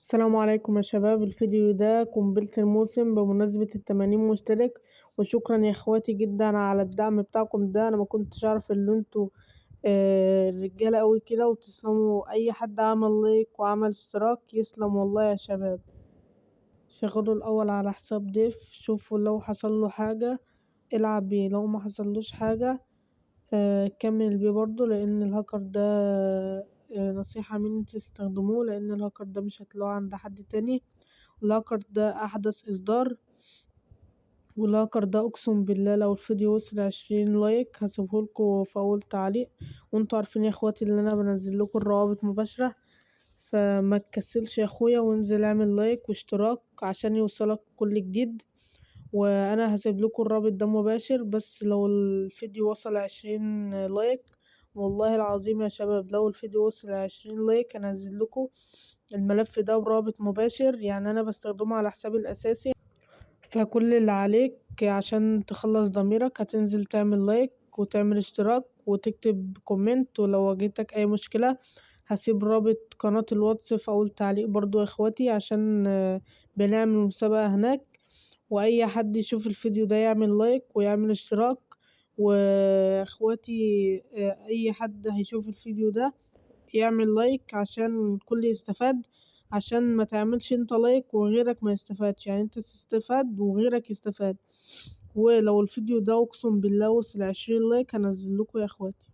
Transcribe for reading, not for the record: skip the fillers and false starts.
السلام عليكم يا شباب. الفيديو ده قنبلة الموسم بمناسبة ال80 مشترك، وشكرا يا اخواتي جدا على الدعم بتاعكم ده. انا ما كنتش اعرف ان انتوا رجالة قوي كده، وتسلموا اي حد عمل لايك وعمل اشتراك، يسلم والله يا شباب. شغلوا الاول على حساب ضيف، شوفوا لو حصل له حاجة العب بيه، لو ما حصلوش حاجة كمل بيه برضه، لان الهاكر ده نصيحة مني تستخدموه، لان الهاكر ده مش هتلاقوه عند حد تاني. الهاكر ده احدث اصدار، والهاكر ده اقسم بالله لو الفيديو وصل 20 لايك هسيبهولكوا في اول تعليق. وانتوا عارفين يا اخواتي اللي انا بنزلكوا الروابط مباشرة، فما تكسلش يا اخويا وانزل اعمل لايك واشتراك عشان يوصلك كل جديد. وانا هسيب لكم الرابط ده مباشر، بس لو الفيديو وصل 20 لايك، والله العظيم يا شباب لو الفيديو وصل 20 لايك هنزل لكم الملف ده برابط مباشر. يعني انا بستخدمه على حسابي الاساسي، فكل اللي عليك عشان تخلص ضميرك هتنزل تعمل لايك وتعمل اشتراك وتكتب كومنت، ولو واجهتك اي مشكلة هسيب رابط قناة الواتس في اول تعليق برضو يا اخواتي، عشان بنعمل مسابقة هناك. واي حد يشوف الفيديو ده يعمل لايك ويعمل اشتراك. واخواتي اي حد هيشوف الفيديو ده يعمل لايك عشان الكل يستفاد، عشان ما تعملش انت لايك وغيرك ما يستفادش، يعني انت تستفاد وغيرك يستفاد. ولو الفيديو ده اقسم بالله وصل 20 لايك هنزل لكم يا اخواتي.